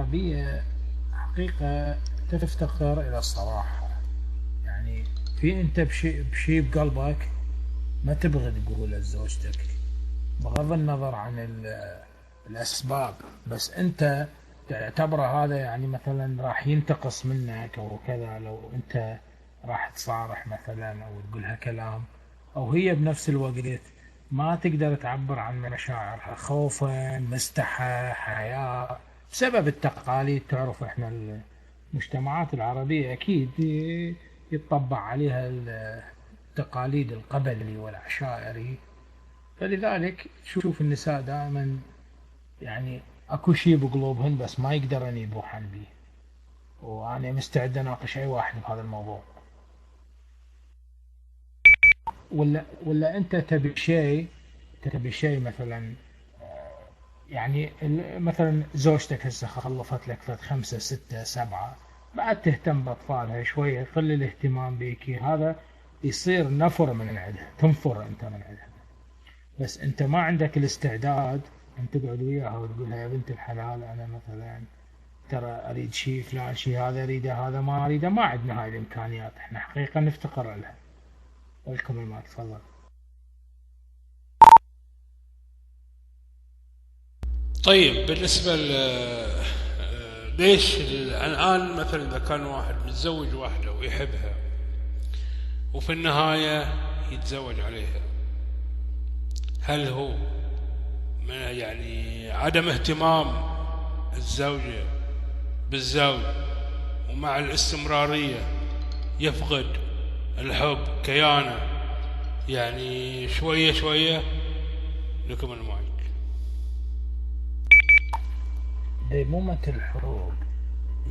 العربية حقيقة تفتقر إلى الصراحة. يعني في أنت بشي بقلبك ما تبغى تقوله لزوجتك، بغض النظر عن الأسباب، بس أنت تعتبره هذا يعني مثلا راح ينتقص منك أو كذا لو أنت راح تصارح مثلا أو تقولها كلام، أو هي بنفس الوقت ما تقدر تعبر عن مشاعرها خوفا مستحى حياء بسبب التقاليد. تعرف احنا المجتمعات العربية أكيد يتطبع عليها التقاليد القبلي والعشائري، فلذلك تشوف النساء دائما يعني اكو شيء بقلوبهن بس ما يقدرن يبوحن به. وانا مستعد اناقش اي واحد بهذا الموضوع. ولا انت تبي شيء مثلا، يعني مثلا زوجتك هسه خلفت لك فت 5 6 7، بعد تهتم باطفالها شويه، تقل الاهتمام بيك، هذا يصير نفر من عندها، تنفر انت من عندها. بس انت ما عندك الاستعداد ان تقعد وياها وتقول لها يا بنت الحلال انا مثلا ترى اريد شيء فلان، شيء هذا اريده هذا ما اريده، ما عندنا هاي الامكانيات، احنا حقيقه نفتقر لها. ولكم المايك، تفضل. طيب بالنسبة ليش الآن مثلا إذا كان واحد متزوج واحدة ويحبها وفي النهاية يتزوج عليها، هل هو يعني عدم اهتمام الزوجة بالزوج ومع الاستمرارية يفقد الحب كيانه، يعني شوية شوية؟ لكم المايك. ديمومة الحروب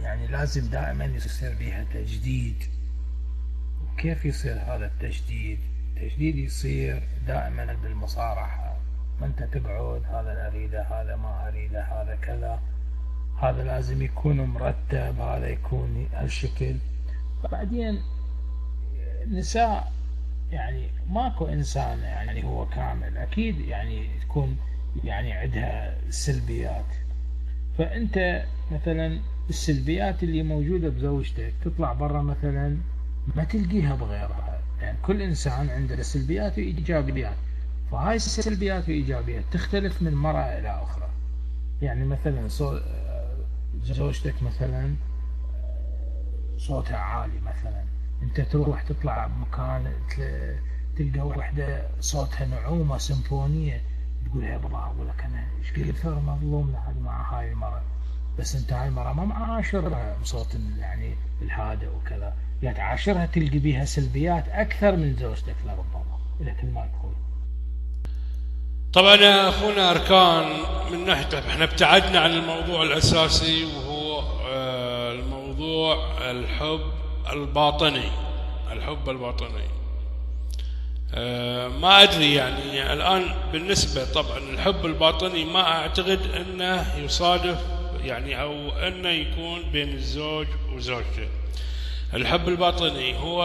يعني لازم دائما يصير بها تجديد. وكيف يصير هذا التجديد؟ التجديد يصير دائما بالمصارحة. ما انت تقعد هذا اريده هذا ما اريده هذا كذا، هذا لازم يكون مرتب، هذا يكون هالشكل. بعدين النساء يعني ماكو انسان يعني هو كامل، اكيد يعني تكون يعني عندها سلبيات. فانت مثلا السلبيات اللي موجودة بزوجتك تطلع برا مثلا ما تلقيها بغيرها. يعني كل انسان عنده سلبيات وايجابيات، فهاي السلبيات والايجابيات تختلف من مرأة الى اخرى. يعني مثلا زوجتك مثلا صوتها عالي مثلا، انت تروح تطلع بمكان تلقى وحده صوتها نعومه سيمفونيه، تقول يا بابا اقول لك انا ايش كثر مظلوم لحد مع هاي المرأة. بس انت هاي المرأة ما معاشرها بصوت يعني الهادئ وكذا، يعني تعاشرها تلقي بيها سلبيات اكثر من زوجتك لربما. لك المايك اخوي. طبعا يا اخونا اركان، من ناحيه احنا ابتعدنا عن الموضوع الاساسي وهو الموضوع الحب الباطني. الحب الباطني، ما ادري يعني الان بالنسبه طبعا الحب الباطني ما اعتقد انه يصادف يعني او انه يكون بين الزوج وزوجته. الحب الباطني هو،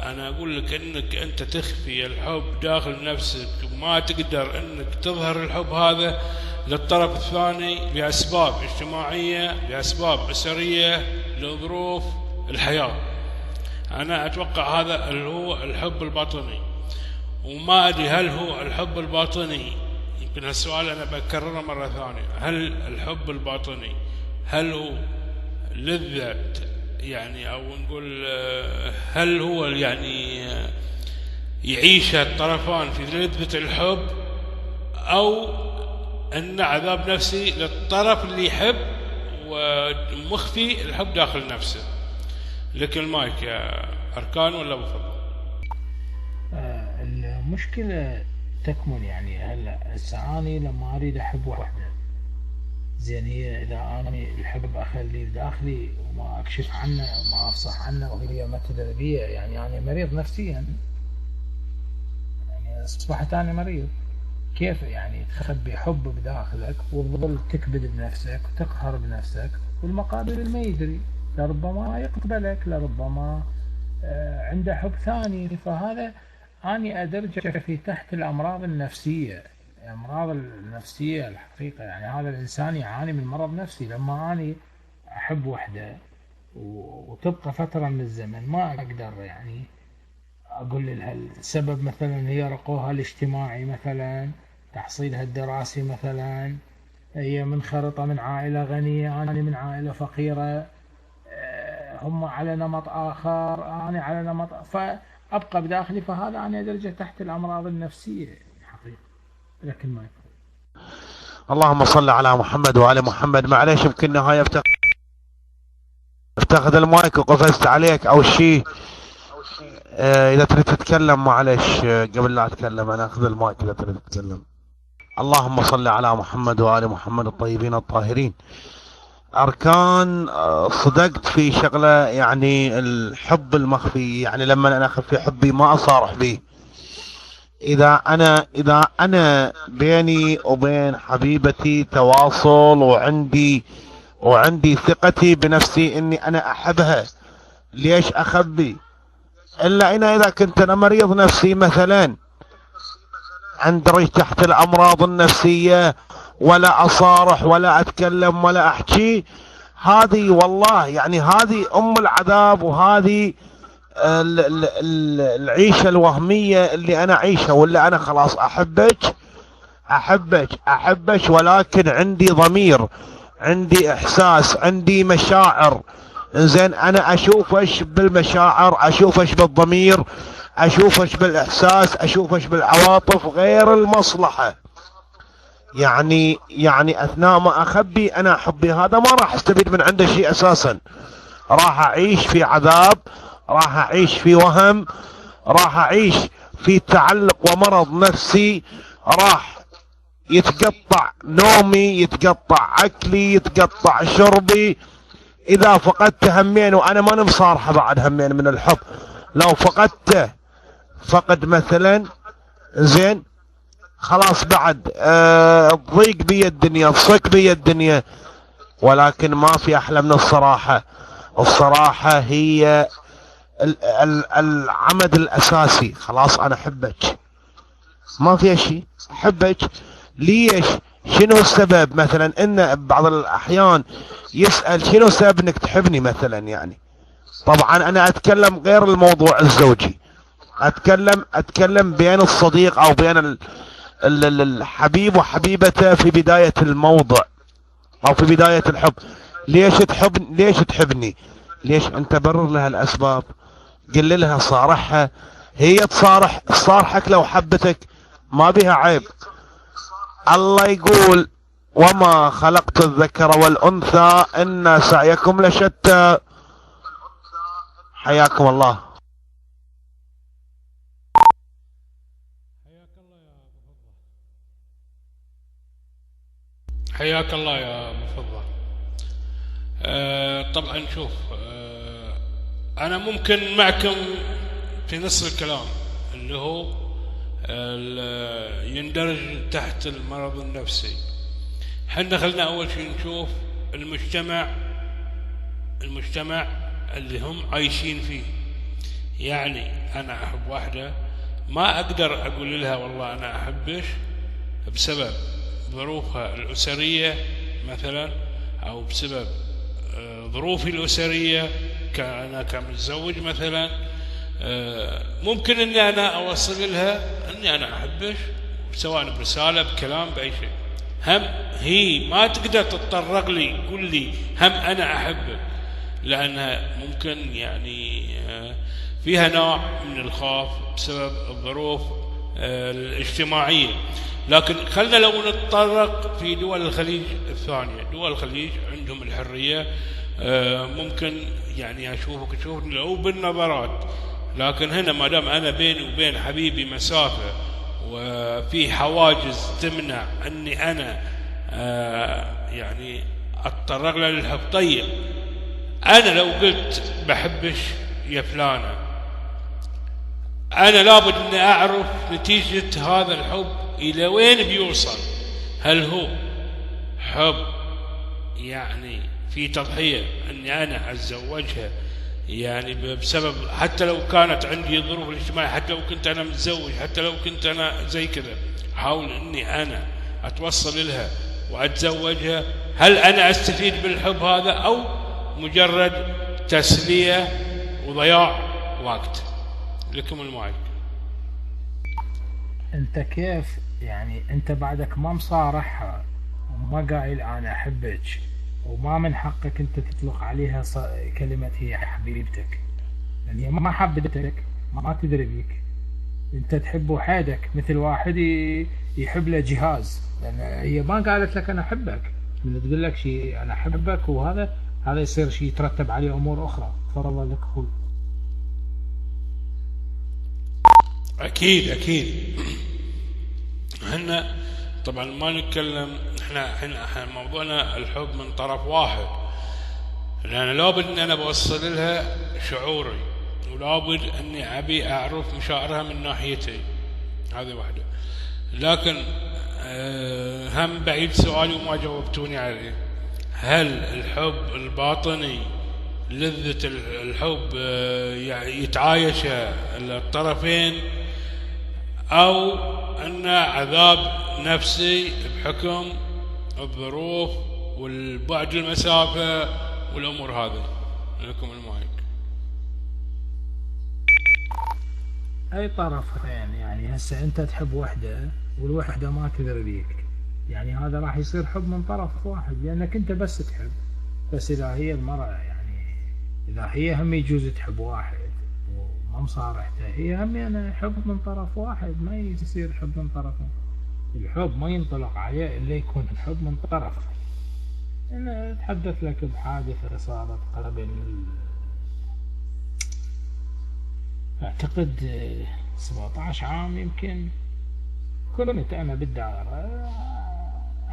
انا اقول لك انك انت تخفي الحب داخل نفسك وما تقدر انك تظهر الحب هذا للطرف الثاني لاسباب اجتماعيه، لاسباب اسريه، لظروف الحياه. انا اتوقع هذا اللي هو الحب الباطني. وما ادري هل هو الحب الباطني، يمكن هالسؤال انا بكرره مره ثانيه، هل الحب الباطني هل هو للذات يعني، او نقول هل هو يعني يعيش الطرفان في لذة الحب، او ان عذاب نفسي للطرف اللي يحب ومخفي الحب داخل نفسه؟ لك المايك يا اركان، ولا بفضل؟ المشكلة تكمن يعني هلا هسه اني لما اريد احب وحده، زين هي اذا انا الحب اخليه بداخلي وما اكشف عنه وما افصح عنه وهي ما تدري بيه، يعني انا مريض نفسيا، يعني اصبحت انا مريض. كيف يعني تخبي حب بداخلك وتظل تكبد بنفسك وتقهر بنفسك والمقابل ما يدري، لربما يقبلك، لربما عنده حب ثاني. فهذا أني أدرجه في تحت الأمراض النفسية. الأمراض النفسية الحقيقة يعني هذا الإنسان يعاني من مرض نفسي. لما أني أحب وحدة وتبقى فترة من الزمن، ما أقدر يعني أقول لها السبب مثلا هي رقوها الاجتماعي مثلا، تحصيلها الدراسي مثلا، هي منخرطة من عائلة غنية أنا من عائلة فقيرة، هم على نمط آخر أنا على نمط، فأبقى بداخلي، فهذا أنا أدرجه تحت الأمراض النفسية حقيقة، لكن ما يكون. اللهم صل على محمد وعلى محمد. معليش يمكن هاي افتخذ المايك وقفزت عليك او شيء. اذا تريد تتكلم معليش، قبل لا اتكلم انا اخذ المايك اذا تريد تتكلم. اللهم صل على محمد وآل محمد الطيبين الطاهرين. اركان، صدقت في شغلة، يعني الحب المخفي، يعني لما انا اخفي حبي ما اصارح به. اذا انا بيني وبين حبيبتي تواصل، وعندي ثقتي بنفسي اني انا احبها، ليش اخبي؟ الا اذا كنت انا مريض نفسي مثلا، اندرج تحت الامراض النفسية، ولا اصارح ولا اتكلم ولا احكي، هذه والله يعني هذه ام العذاب، وهذه العيشة الوهمية اللي انا اعيشها، ولا انا خلاص احبك ولكن عندي ضمير، عندي احساس، عندي مشاعر. زين، انا اشوفش بالمشاعر، اشوفش بالضمير، اشوفش بالاحساس، اشوفش بالعواطف غير المصلحة. يعني اثناء ما اخبي انا حبي هذا ما راح استفيد من عنده شيء اساسا، راح اعيش في عذاب، راح اعيش في وهم، راح اعيش في تعلق ومرض نفسي، راح يتقطع نومي، يتقطع اكلي، يتقطع شربي. اذا فقدت همين، وانا ما مصارحه بعد همين من الحب، لو فقدته فقد مثلا، زين خلاص بعد الضيق بي الدنيا، الصك بي الدنيا. ولكن ما في احلى من الصراحة. الصراحة هي العمد الاساسي. خلاص انا احبك، ما في شيء، احبك. ليش؟ شنو السبب؟ مثلا ان بعض الاحيان يسأل شنو السبب انك تحبني مثلا، يعني طبعا انا اتكلم غير الموضوع الزوجي، اتكلم بين الصديق او بين الحبيب وحبيبته في بداية الموضع او في بداية الحب. ليش تحبني؟ ليش؟ انت برر لها الاسباب، قل لها، صارحها، هي تصارحك لو حبتك، ما بها عيب. الله يقول وما خلقت الذكر والانثى ان سعيكم لشتى. حياكم الله. حياك الله يا مفضل. طبعا شوف، انا ممكن معكم في نص الكلام اللي هو يندرج تحت المرض النفسي. حنا خلنا اول شيء نشوف المجتمع اللي هم عايشين فيه. يعني انا احب واحدة، ما اقدر اقول لها والله انا احبش بسبب ظروفها الاسرية مثلا، او بسبب ظروفي الاسرية انا كمتزوج مثلا. ممكن اني انا اوصل لها اني انا احبش، سواء برسالة، بكلام، باي شيء. هم هي ما تقدر تتطرق لي تقول لي هم انا احبك، لانها ممكن يعني فيها نوع من الخوف بسبب الظروف الاجتماعية. لكن خلنا لو نتطرق في دول الخليج الثانية، دول الخليج عندهم الحرية، ممكن يعني اشوفك لو بالنظرات. لكن هنا ما دام انا بيني وبين حبيبي مسافة، وفي حواجز تمنع اني انا يعني اتطرق له للحب. طيب انا لو قلت بحبش يا فلانة، انا لابد اني اعرف نتيجة هذا الحب الى وين بيوصل. هل هو حب يعني في تضحية اني انا اتزوجها، يعني بسبب حتى لو كانت عندي ظروف الاجتماعية، حتى لو كنت انا متزوج، حتى لو كنت انا زي كذا، احاول اني انا اتوصل لها واتزوجها، هل انا استفيد بالحب هذا؟ او مجرد تسلية وضياع وقت. لكم المايك. انت كيف يعني انت بعدك ما مصارحها وما قايل انا احبك، وما من حقك انت تطلق عليها كلمة هي حبيبتك، لان هي ما حبتك، ما تدري بيك. انت تحب وحدك مثل واحد يحب له جهاز، لان هي ما قالت لك انا احبك. من تقول لك شيء انا احبك وهذا يصير شيء يترتب عليه امور اخرى. تفضل لك اخوي. اكيد احنا طبعا ما نتكلم، احنا موضوعنا الحب من طرف واحد، لان لابد ان انا بوصل لها شعوري، ولابد اني ابي اعرف مشاعرها من ناحيتي. هذه واحدة. لكن هم بعيد سؤالي وما جاوبتوني عليه. هل الحب الباطني لذة الحب يعني يتعايش الطرفين، او ان عذاب نفسي بحكم الظروف والبعد المسافة والامور هذه؟ لكم المايك. اي طرفين يعني. هسه انت تحب وحده والوحده ما تدري بيك، يعني هذا راح يصير حب من طرف واحد، لانك انت بس تحب. بس اذا هي المرأة يعني اذا هي هم يجوز تحب واحد وما مصارحته، هي هم يعني حب من طرف واحد، ما يصير حب من طرفين. الحب ما ينطلق عليه الا يكون الحب من طرف. انا اتحدث لك بحادثة صارت قبل اعتقد 17 عام يمكن. كنت انا بالدائرة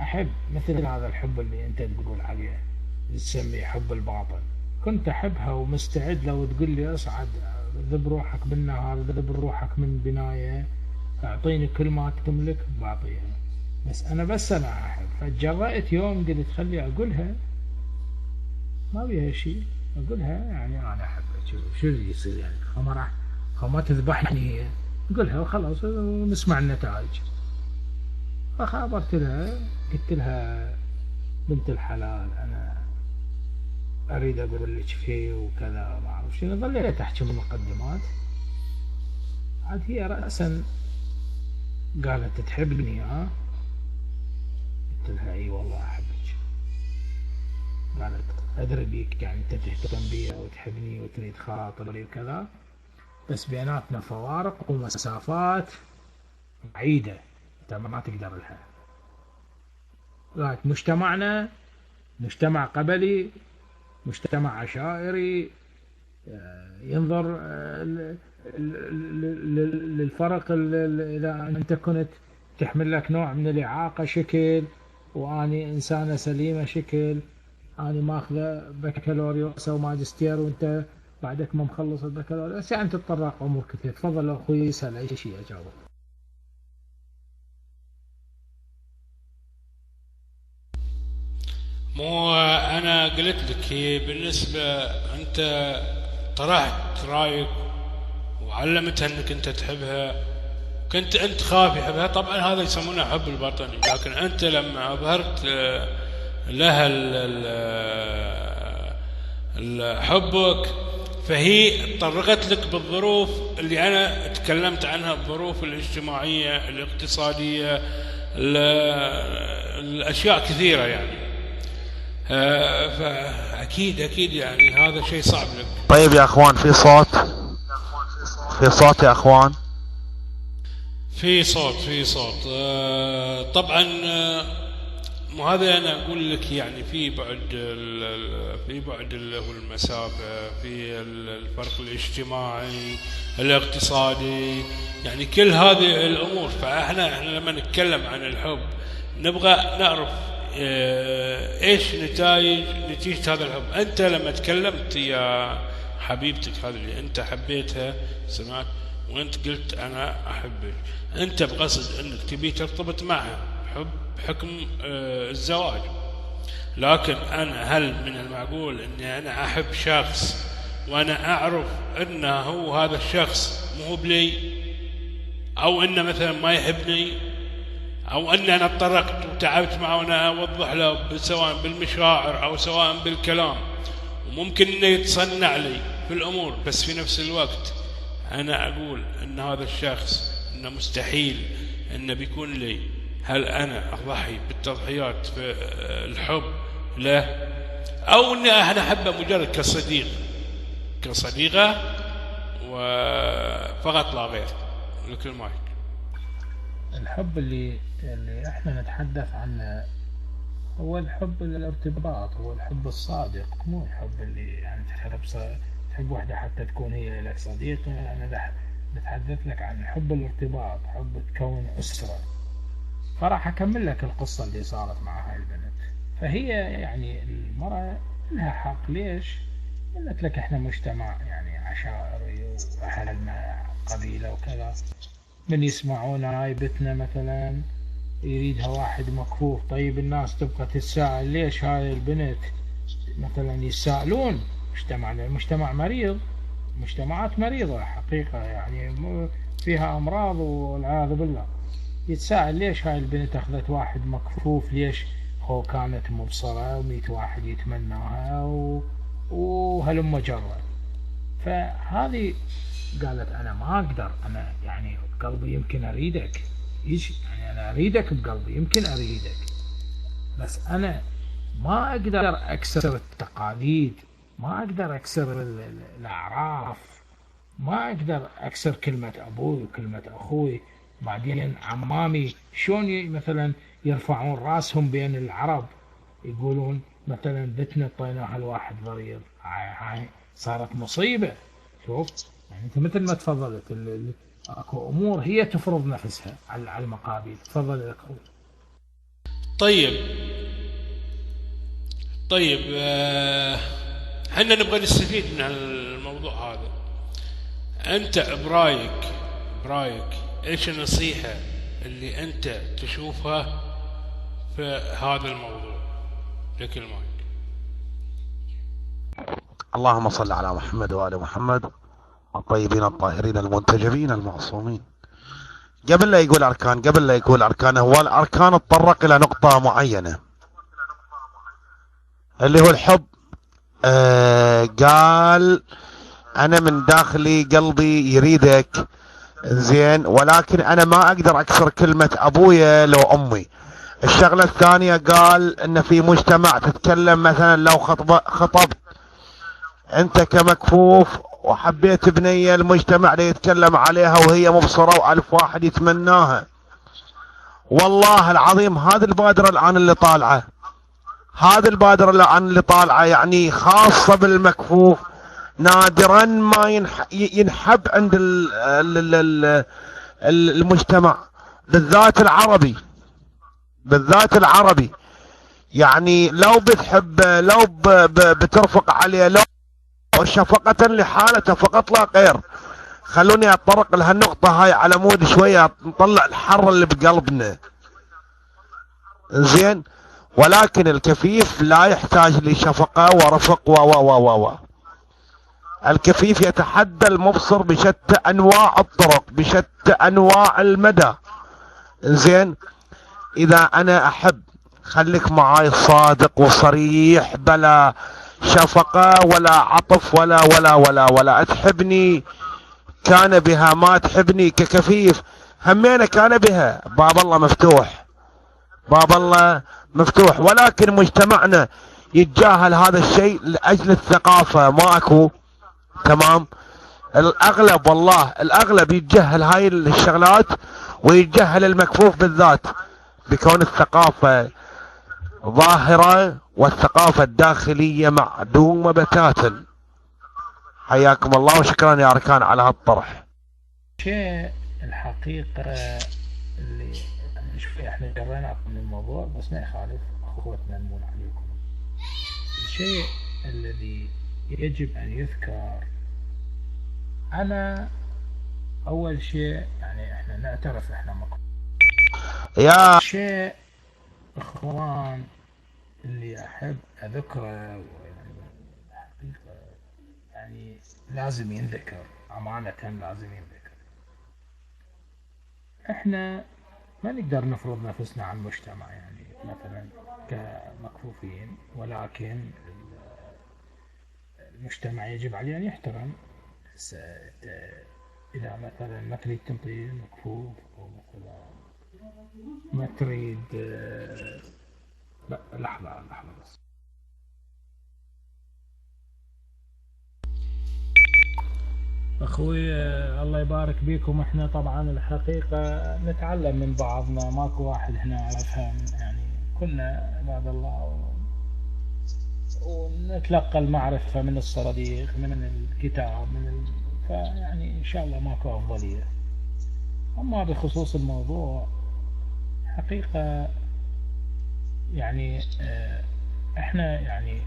احب مثل هذا الحب اللي انت تقول عليه تسميه حب الباطن. كنت احبها ومستعد لو تقول لي اصعد ذب روحك بالنهار، ذب روحك من بناية، اعطيني كل ما تملك بعطيها. بس انا احب. فتجرأت يوم قلت خلي اقولها، ما بيها شيء، اقولها يعني انا احبك. شو اللي يصير يعني؟ ما تذبحني هي، قلها وخلاص ونسمع النتائج. فخابرت لها قلت لها بنت الحلال انا اريد اقول لك فيه وكذا ما اعرف شنو. ظليت احكي من المقدمات. عاد هي رأسا قالت تحبني ها؟ قلت لها اي والله احبك. قالت ادري بيك يعني انت تهتم بي وتحبني وتريد خاطري وكذا، بس بيناتنا فوارق ومسافات بعيدة انت ما تقدر لها. قالت مجتمعنا مجتمع قبلي، مجتمع عشائري، ينظر للفرق. إذا أنت كنت تحمل لك نوع من الإعاقة شكل، وأني إنسانة سليمة شكل، أنا ماخذة بكالوريوس أو ماجستير وأنت بعدك ما مخلص البكالوريوس، يعني تتطرق أمور كثير. تفضل لو أخوي يسأل أي شيء أجاوب. مو انا قلت لك هي بالنسبة انت طرحت رايك وعلمتها انك انت تحبها، كنت انت خايف يحبها. طبعا هذا يسمونه حب الباطني، لكن انت لما اظهرت لها حبك فهي طرقت لك بالظروف اللي انا تكلمت عنها، الظروف الاجتماعية الاقتصادية الاشياء كثيرة يعني. فأكيد يعني هذا شيء صعب لك. طيب يا أخوان في صوت يا أخوان؟ في صوت. طبعا مو هذا أنا أقول لك يعني في بعد اللي هو المسافة، في الفرق الاجتماعي الاقتصادي، يعني كل هذه الأمور. فإحنا لما نتكلم عن الحب نبغى نعرف ايش نتيجة هذا الحب. انت لما تكلمت يا حبيبتك هذه اللي انت حبيتها، سمعت وانت قلت انا احبك، انت بقصد انك تبي ترتبط معها بحكم الزواج. لكن انا هل من المعقول اني انا احب شخص وانا اعرف انه هو هذا الشخص مو بلي، او انه مثلا ما يحبني، او ان انا اتطرقت وتعبت معه وانا اوضح له سواء بالمشاعر او سواء بالكلام وممكن انه يتصنع لي في الامور، بس في نفس الوقت انا اقول ان هذا الشخص انه مستحيل انه بيكون لي، هل انا اضحي بالتضحيات في الحب له، او اني انا احبه مجرد كصديقه وفقط لا غير؟ لك المايك. الحب اللي احنا نتحدث عنه هو الحب الارتباط، هو الحب الصادق، مو الحب اللي يعني تحب واحدة حتى تكون هي لك صديقة. أنا بتحدث لك عن حب الارتباط، حب تكون أسرة. فراح أكمل لك القصة اللي صارت مع هاي البنت. فهي يعني المرأة لها حق. ليش؟ قلت لك احنا مجتمع يعني عشائري وأهلنا قبيلة وكذا، من يسمعون هاي بتنا مثلا يريدها واحد مكفوف. طيب الناس تبقى تتساءل ليش هاي البنت مثلا يسألون. مجتمع مريض، مجتمعات مريضة حقيقة، يعني فيها أمراض والعياذ بالله. يتساءل ليش هاي البنت أخذت واحد مكفوف، ليش هو كانت مبصرة وميت واحد يتمناها وهلم جرة. فهذه قالت أنا ما أقدر، أنا يعني بقلبي يمكن أريدك، يعني أنا أريدك بقلبي، يمكن أريدك، بس أنا ما أقدر أكسر التقاليد، ما أقدر أكسر الأعراف، ما أقدر أكسر كلمة أبوي وكلمة أخوي. بعدين عمامي شلون مثلا يرفعون راسهم بين العرب، يقولون مثلا بتنا طيناها الواحد ضرير، هاي صارت مصيبة. شوف يعني أنت مثل ما تفضلت اكو امور هي تفرض نفسها على المقابل. تفضل يا اخوي. طيب احنا نبغى نستفيد من الموضوع هذا. انت برايك ايش النصيحة اللي انت تشوفها في هذا الموضوع؟ لك المايك. اللهم صل على محمد وآل محمد الطيبين الطاهرين المنتجبين المعصومين. قبل لا يقول أركان هو الأركان تطرق إلى نقطة معينة اللي هو الحب. قال أنا من داخلي قلبي يريدك زين، ولكن أنا ما أقدر أكسر كلمة أبويا لو أمي. الشغلة الثانية قال إن في مجتمع تتكلم مثلا لو خطبت أنت كمكفوف وحبيت بنية، المجتمع اللي يتكلم عليها وهي مبصرة وألف واحد يتمناها. والله العظيم هذه البادرة الآن اللي طالعة يعني خاصة بالمكفوف، نادرا ما ينحب عند المجتمع بالذات العربي. يعني لو بتحب، لو بترفق عليه، لو شفقة لحالته فقط لا غير. خلوني اتطرق لهالنقطة هاي على مود شوية نطلع الحر اللي بقلبنا زين. ولكن الكفيف لا يحتاج لشفقة ورفق و الكفيف يتحدى المبصر بشتى انواع الطرق، بشتى انواع المدى زين. اذا انا احب خليك معاي صادق وصريح، بلا شفقة ولا عطف ولا تحبني كان بها، ما تحبني ككفيف همينة كان بها. باب الله مفتوح. ولكن مجتمعنا يتجاهل هذا الشيء لأجل الثقافة، ما اكو تمام. الاغلب والله الاغلب يتجاهل هاي الشغلات ويتجاهل المكفوف بالذات بكون الثقافة ظاهرة والثقافة الداخلية معدومة بتاتا. حياكم الله وشكرا يا أركان على هالطرح. شيء الحقيقة اللي شوف احنا جرينا من الموضوع بس ما يخالف اخوتنا نمون عليكم. الشيء الذي يجب ان يذكر، انا اول شيء يعني احنا نعترف احنا يا شيء اخوان اللي احب اذكره يعني لازم ينذكر امانة، لازم ينذكر. احنا ما نقدر نفرض نفسنا على المجتمع يعني مثلا كمكفوفين، ولكن المجتمع يجب عليه أن يحترم. س- إذا مثلا ما تريد تنطي مكفوف، أو مثلا ما تريد لا، لحظة لحظة بس. أخوي الله يبارك بيكم. إحنا طبعا الحقيقة نتعلم من بعضنا، ماكو واحد هنا أفهم يعني. كنا عباد الله ونتلقى المعرفة من الصديق، من الكتاب، فيعني إن شاء الله ماكو أفضلية. أما بخصوص الموضوع حقيقة يعني إحنا يعني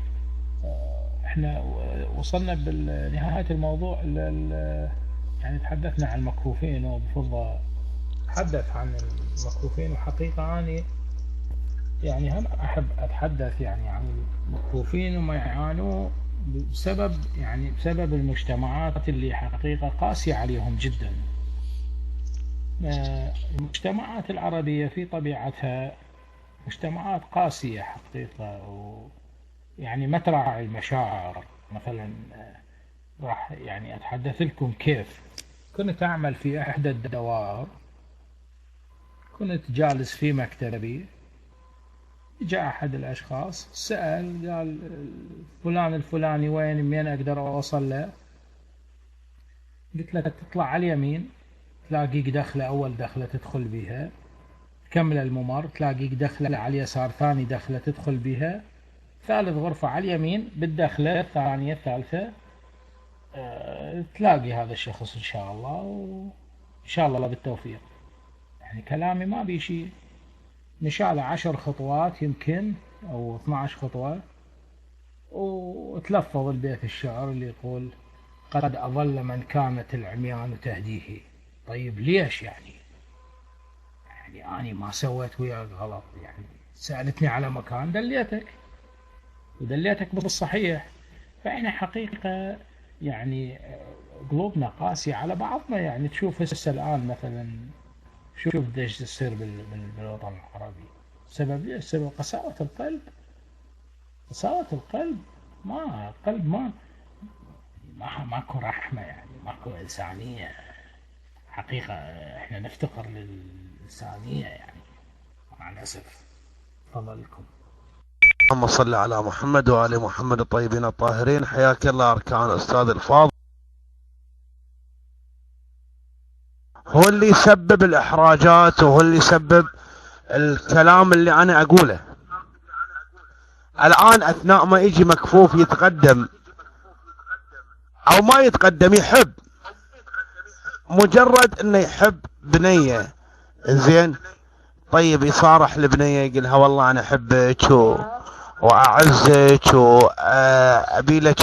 إحنا وصلنا بنهاية الموضوع يعني تحدثنا عن المكفوفين، وبفضل تحدث عن المكفوفين. وحقيقة أنا يعني هم أحب أتحدث يعني عن المكفوفين وما يعانوا بسبب المجتمعات اللي حقيقة قاسية عليهم جدا. المجتمعات العربية في طبيعتها مجتمعات قاسية حقيقة، ويعني ما تراعي المشاعر. مثلا راح يعني أتحدث لكم كيف كنت أعمل في إحدى الدوائر. كنت جالس في مكتبي، جاء أحد الأشخاص سأل، قال فلان الفلاني وين، من أقدر أوصل له؟ قلت له تطلع على اليمين تلاقيك دخلة، أول دخلة تدخل بها، تكمل الممر تلاقيك دخلة على اليسار، ثاني دخلة تدخل بها، ثالث غرفة على اليمين بالدخلة الثانية الثالثة تلاقي هذا الشخص إن شاء الله، وإن شاء الله بالتوفيق. يعني كلامي ما بيشي، مشاله 10 خطوات يمكن أو 12 خطوة، وتلفظ البيت الشعر اللي يقول قد أضل من كانت العميان تهديه. طيب ليش يعني أنا ما سويت وياك غلط؟ يعني سألتني على مكان ودليتك بالصحيح. فإحنا حقيقة يعني قلوبنا قاسية على بعضنا. يعني تشوف هسه الآن مثلا، شوف ايش يصير بالوطن العربي. سبب ليش؟ سبب قساوة القلب. قساوة القلب، ما القلب ماكو رحمة، يعني ماكو إنسانية. حقيقة احنا نفتقر للإنسانية يعني، مع الأسف. تفضلكم. اللهم صل على محمد وآل محمد الطيبين الطاهرين. حياك الله أركان أستاذ الفاضل. هو اللي يسبب الإحراجات، وهو اللي يسبب الكلام اللي أنا أقوله. الآن أثناء ما يجي مكفوف يتقدم أو ما يتقدم، يحب، مجرد إنه يحب بنية، زين، طيب يصارح البنية يقولها والله أنا أحبك وأعزك وأبي لك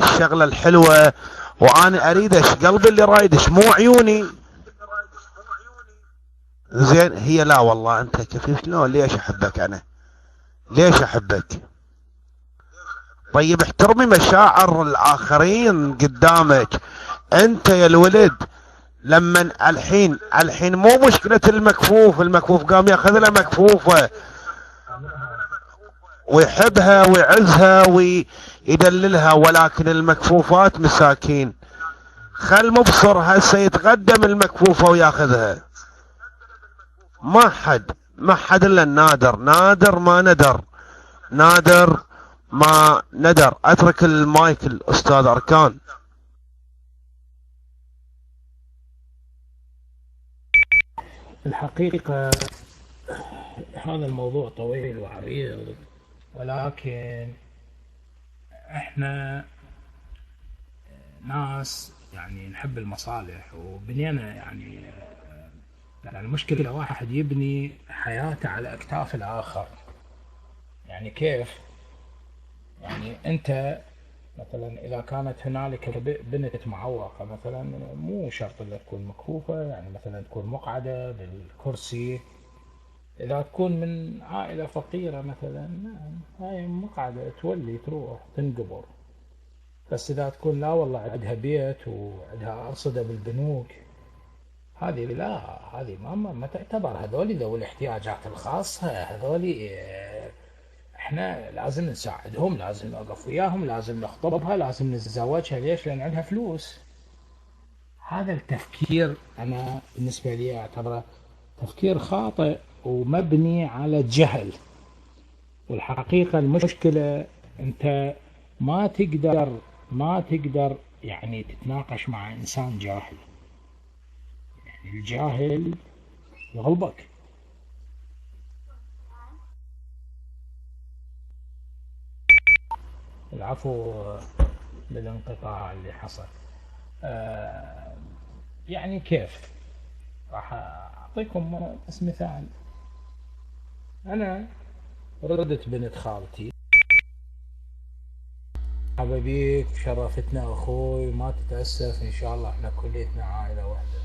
الشغلة الحلوة، وأنا أريدش، قلبي اللي رايدش مو عيوني، زين. هي لا والله أنت كيف، شلون، ليش أحبك أنا، ليش أحبك؟ طيب احترمي مشاعر الآخرين قدامك. أنت يا الولد لما الحين مو مشكلة المكفوف قام ياخذ له مكفوفة ويحبها ويعزها ويدللها، ولكن المكفوفات مساكين. خل مبصر هسه يتقدم المكفوفة وياخذها. ما حد الا النادر، نادر ما ندر. اترك المايك الاستاذ اركان. الحقيقة هذا الموضوع طويل وعريض، ولكن احنا ناس يعني نحب المصالح وبنينا يعني المشكلة واحد يبني حياته على أكتاف الآخر. يعني كيف؟ يعني أنت مثلا إذا كانت هنالك بنت معوقة مثلا، مو شرط أنها تكون مكفوفة، يعني مثلا تكون مقعدة بالكرسي. إذا تكون من عائلة فقيرة مثلا، هاي مقعدة تولي تروح تنقبر. بس إذا تكون لا والله عندها بيت وعندها أرصدة بالبنوك، هذه لا، هذه ما تعتبر. هذول ذوي الاحتياجات الخاصة، هذول احنا لازم نساعدهم، لازم نوقف وياهم، لازم نخطبها، لازم نتزوجها. ليش؟ لان عندها فلوس. هذا التفكير انا بالنسبة لي اعتبره تفكير خاطئ ومبني على جهل. والحقيقة المشكلة انت ما تقدر يعني تتناقش مع انسان جاهل. يعني الجاهل يغلبك. العفو بالانقطاع اللي حصل. آه، يعني كيف؟ راح اعطيكم بس مثال. انا ردت بنت خالتي، مرحبا بيك، شرفتنا اخوي، ما تتأسف، ان شاء الله احنا كليتنا عائلة واحدة.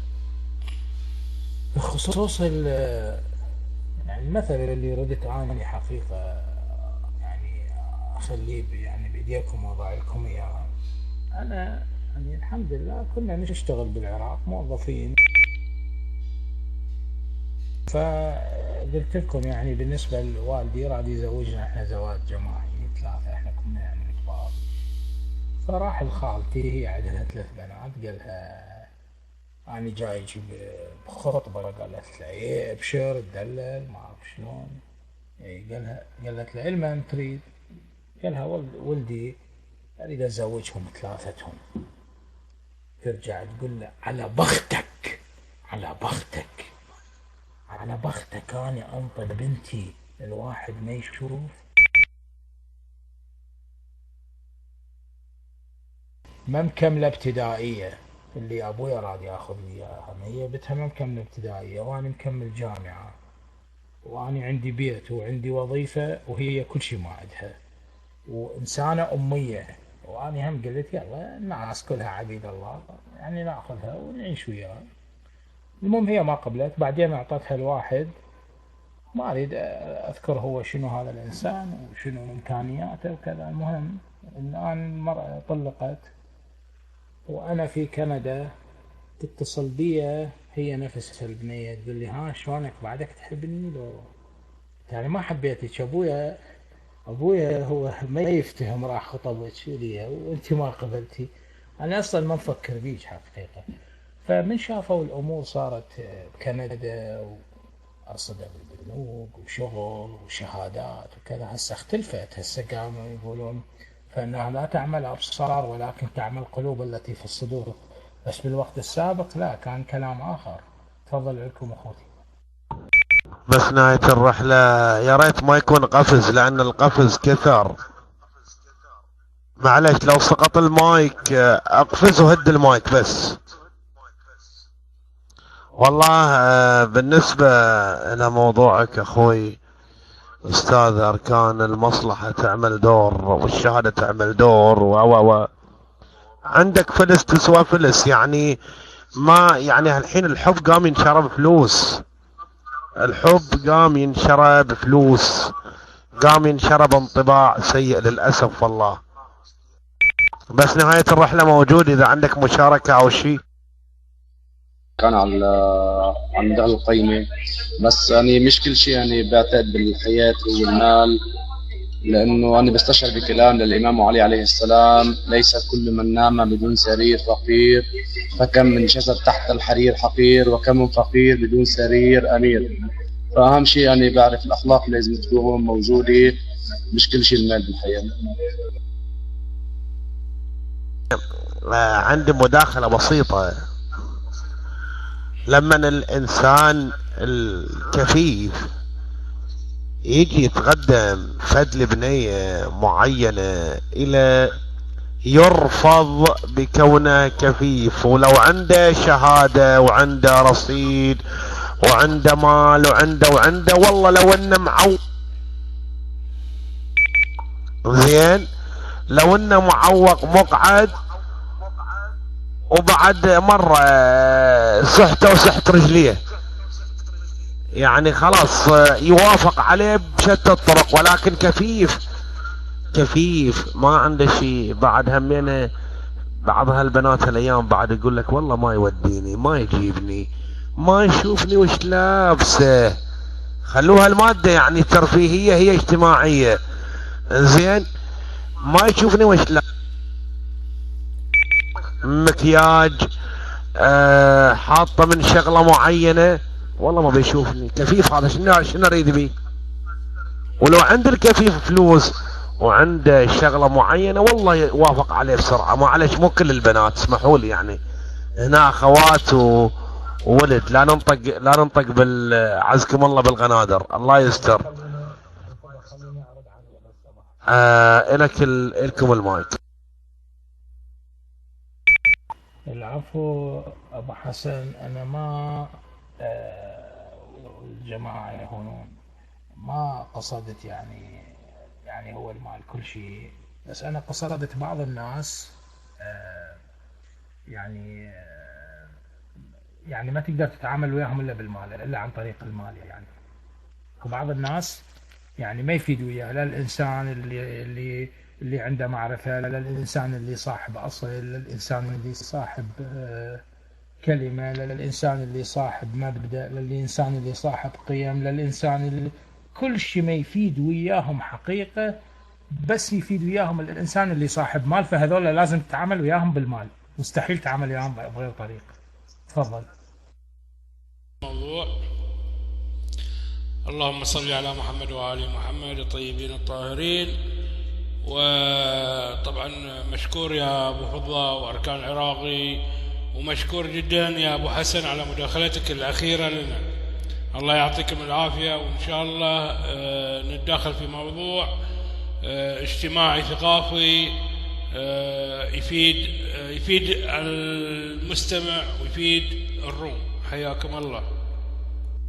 بخصوص يعني المثل اللي ردت عني حقيقة، يعني اخليه يعني بايديكم واضع لكم اياه. انا يعني الحمد لله كنا نشتغل بالعراق موظفين، فقلت لكم يعني بالنسبة لوالدي راضي يزوجنا احنا زواج جماعي ثلاثة، احنا كنا يعني كبار. فراح لخالتي، هي عندها 3 بنات، قالها أنا جاي أجيب خطبة. قالت له إيه أبشر تدلل ما أعرف شلون. إيه قالت له المن تريد؟ قالها ولدي أريد أزوجهم 3. ترجع تقول له على بختك، على بختك، على بختك أنا أنطر بنتي الواحد ما يشوف. ما مكملة ابتدائية اللي أبويا راد ياخذ لي إياها، هي بنتها ما مكملة ابتدائية وأنا مكمل جامعة، وأنا عندي بيت وعندي وظيفة وهي كل شيء ما عندها، وإنسانة أمية. وأنا هم قلت يلا الناس كلها عبيد الله، يعني ناخذها ونعيش وياها. المهم هي ما قبلت. بعدين أعطتها الواحد ما أريد أذكر هو شنو هذا الإنسان وشنو إمكانياته وكذا. المهم الآن المرأة طلقت وأنا في كندا. تتصل بي هي نفسها البنية تقول لي ها شلونك بعدك تحبني لو يعني ما حبيتك؟ أبويا هو ما يفتهم راح خطبك لي وأنت ما قبلتي. أنا أصلا ما مفكر بيك حقيقة. فمن شافوا الأمور صارت بكندا وأرصدة بالبنوك وشغل وشهادات وكذا، هسه اختلفت. هسه قاموا يقولون فإنها لا تعمل أبصار ولكن تعمل قلوب التي في الصدور. بس بالوقت السابق لا، كان كلام آخر. تفضل لكم أخوتي. بس نهاية الرحلة يا ريت ما يكون قفز، لأن القفز كثر. معلش لو سقط المايك اقفز وهد المايك بس. والله بالنسبة إلى موضوعك أخوي أستاذ أركان، المصلحة تعمل دور والشهادة تعمل دور و عندك فلس تسوى فلس. يعني ما يعني الحين الحب قام ينشرى بفلوس، الحب قام ينشرى بفلوس، قام ينشرى بانطباع سيء للأسف والله. بس نهاية الرحلة موجود إذا عندك مشاركة أو شيء. كان عند القيمة، بس يعني مش كل شيء يعني بعتقد بالحياة والمال، لأنه أنا بستشعر بكلام للإمام علي عليه السلام: ليس كل من نام بدون سرير فقير، فكم من جسد تحت الحرير حقير، وكم من فقير بدون سرير أمير. فأهم شيء يعني بعرف الأخلاق لازم تكون موجودة، مش كل شيء المال بالحياة. عندي مداخلة بسيطة. لما الإنسان الكفيف يجي يتقدم فد لبنية معينة إلى يرفض بكونه كفيف، ولو عنده شهادة وعنده رصيد وعنده مال وعنده والله لو انه زين، لو انه معوق مقعد وبعد مرة سحته وسحت رجليه، يعني خلاص يوافق عليه بشتى الطرق، ولكن كفيف ما عنده شيء. بعد همينه بعض هالبنات الايام بعد يقول لك والله ما يوديني، ما يجيبني، ما يشوفني وش لابسه. خلوها المادة يعني ترفيهية، هي اجتماعية. زين ما يشوفني وش لا مكياج حاطه من شغله معينه، والله ما بيشوفني. كفيف هذا شنو اريد بيه؟ ولو عند الكفيف فلوس وعنده شغله معينه والله يوافق عليه بسرعه. معلش مو كل البنات، اسمحوا لي، يعني هنا اخوات وولد، لا ننطق عزكم الله بالغنادر، الله يستر. لكم المايك. العفو أبو حسن، أنا ما الجماعة هون ما قصدت يعني هو المال كل شيء، بس أنا قصدت بعض الناس يعني يعني ما تقدر تتعامل وياهم إلا بالمال، إلا عن طريق المال. يعني وبعض الناس يعني ما يفيد وياه، لا الإنسان اللي عنده معرفة، لا الإنسان اللي صاحب أصل، لا الإنسان اللي صاحب كلمة، لا الإنسان اللي صاحب مبدأ، لا الإنسان اللي صاحب قيم، لا الإنسان اللي كل شيء ما يفيد وياهم حقيقة، بس يفيد وياهم الإنسان اللي صاحب مال. فهذول لازم تتعامل وياهم بالمال، مستحيل تعامل وياهم بغير طريقة. تفضل. موضوع. اللهم صل على محمد وآل محمد الطيبين الطاهرين. وطبعا مشكور يا أبو فضة وأركان العراقي، ومشكور جدا يا أبو حسن على مداخلتك الأخيرة لنا. الله يعطيكم العافية، وإن شاء الله نتداخل في موضوع اجتماعي ثقافي يفيد المستمع ويفيد الروم. حياكم الله.